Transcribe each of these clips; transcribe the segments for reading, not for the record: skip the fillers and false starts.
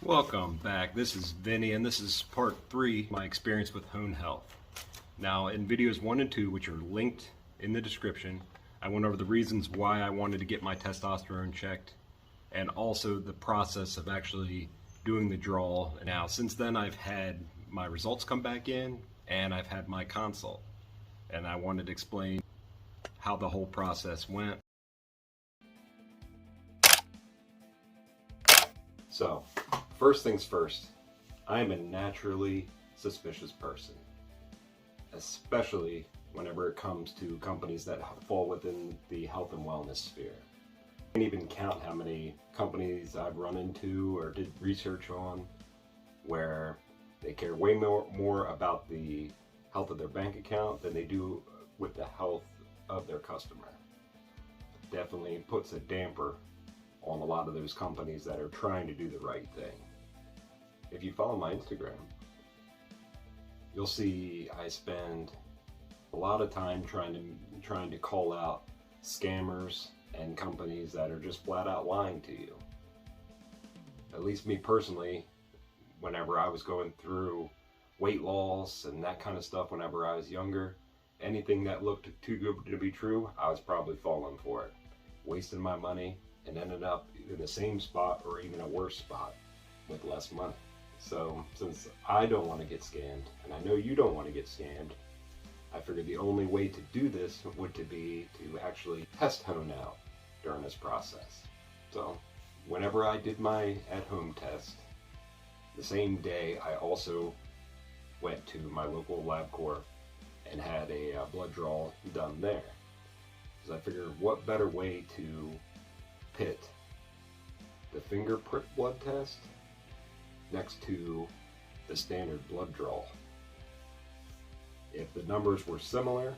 Welcome back. This is Vinny, and this is part 3 of my experience with Hone Health. Now, in videos 1 and 2, which are linked in the description, I went over the reasons why I wanted to get my testosterone checked, and also the process of actually doing the draw. Now, since then, I've had my results come back in, and I've had my consult, and I wanted to explain how the whole process went. So, first things first, I am a naturally suspicious person, especially whenever it comes to companies that fall within the health and wellness sphere. I can't even count how many companies I've run into or did research on where they care way more about the health of their bank account than they do with the health of their customer. Definitely puts a damper on a lot of those companies that are trying to do the right thing. If you follow my Instagram, you'll see I spend a lot of time trying to call out scammers and companies that are just flat out lying to you. At least me personally, whenever I was going through weight loss and that kind of stuff whenever I was younger, anything that looked too good to be true, I was probably falling for it, wasting my money, and ended up in the same spot or even a worse spot with less money. So since I don't want to get scammed, and I know you don't want to get scammed, I figured the only way to do this would be to actually test Hone out during this process. So whenever I did my at-home test, the same day I also went to my local LabCorp and had a blood draw done there. Because I figured what better way to pit the finger prick blood test next to the standard blood draw. If the numbers were similar,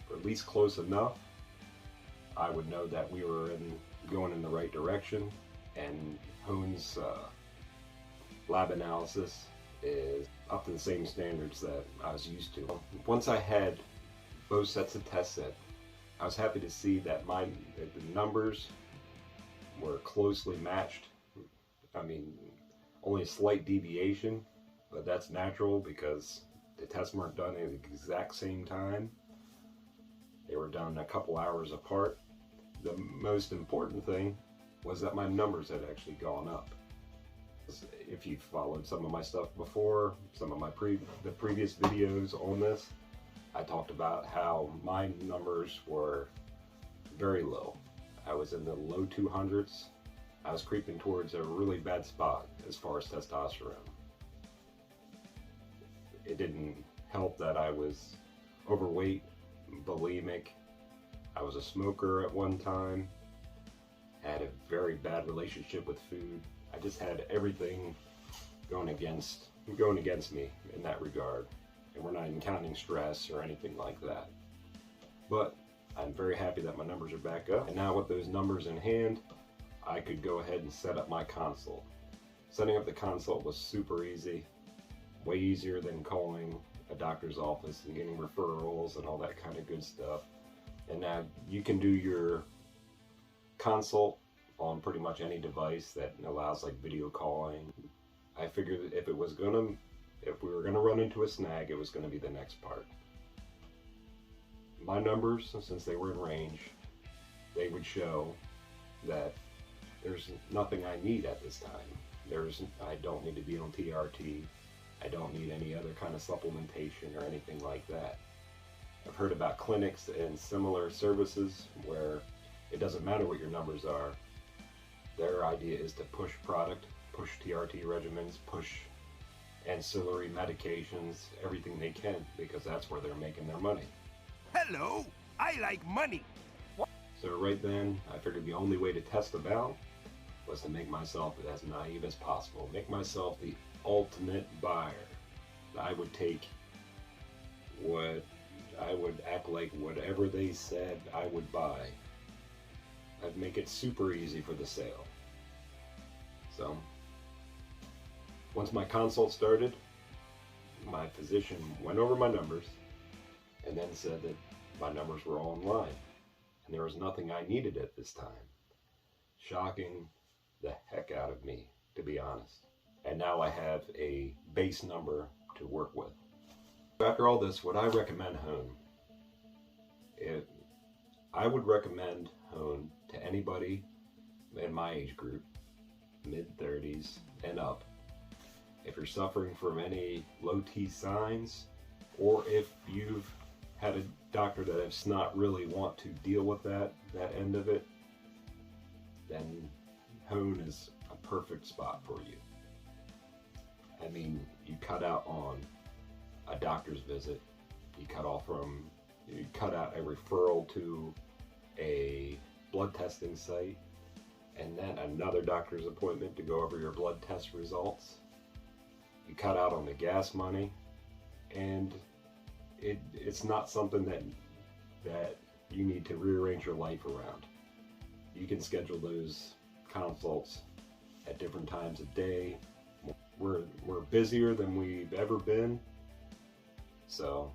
or at least close enough, I would know that we were going in the right direction, and Hone's lab analysis is up to the same standards that I was used to. Once I had both sets of tests in, I was happy to see that the numbers were closely matched. I mean, only a slight deviation, but that's natural because the tests weren't done at the exact same time. They were done a couple hours apart. The most important thing was that my numbers had actually gone up. If you followed some of my stuff before, some of my the previous videos on this, I talked about how my numbers were very low. I was in the low 200s. I was creeping towards a really bad spot as far as testosterone. It didn't help that I was overweight, bulimic. I was a smoker at one time. Had a very bad relationship with food. I just had everything going against me in that regard. And we're not even counting stress or anything like that. But I'm very happy that my numbers are back up. And now with those numbers in hand, I could go ahead and set up my consult. Setting up the consult was super easy. Way easier than calling a doctor's office and getting referrals and all that kind of good stuff. And now you can do your consult on pretty much any device that allows like video calling. I figured if we were gonna run into a snag, it was gonna be the next part. My numbers, since they were in range, they would show that there's nothing I need at this time. I don't need to be on TRT. I don't need any other kind of supplementation or anything like that. I've heard about clinics and similar services where it doesn't matter what your numbers are. Their idea is to push product, push TRT regimens, push ancillary medications, everything they can, because that's where they're making their money. Hello, I like money. So right then, I figured the only way to test them out was to make myself as naive as possible. Make myself the ultimate buyer. I would act like whatever they said I would buy. I'd make it super easy for the sale. So, once my consult started, my physician went over my numbers and then said that my numbers were all in line and there was nothing I needed at this time. Shocking the heck out of me, to be honest. and now I have a base number to work with. After all this, would I recommend Hone? I would recommend Hone to anybody in my age group, mid-30s and up. If you're suffering from any low T signs, or if you've had a doctor that does not really want to deal with that end of it, then Hone is a perfect spot for you. I mean, you cut out on a doctor's visit, you cut out a referral to a blood testing site, and then another doctor's appointment to go over your blood test results. You cut out on the gas money, and it's not something that you need to rearrange your life around. You can schedule those consults at different times of day. We're busier than we've ever been, so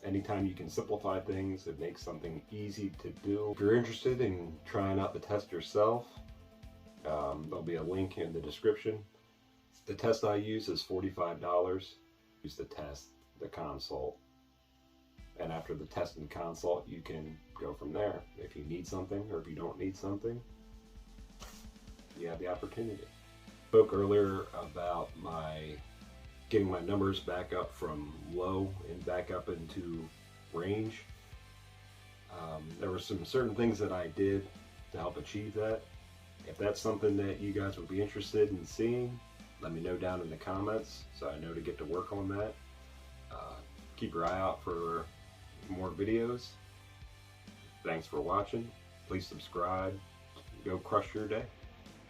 anytime you can simplify things, it makes something easy to do. If you're interested in trying out the test yourself, there'll be a link in the description. The test I use is $45. Use the test, the consult, and after the test and consult, you can go from there. If you need something or if you don't need something, you have the opportunity. I spoke earlier about getting my numbers back up from low and back up into range. There were some certain things that I did to help achieve that. If that's something that you guys would be interested in seeing, let me know down in the comments so I know to get to work on that. Keep your eye out for more videos. Thanks for watching. Please subscribe. Go crush your day.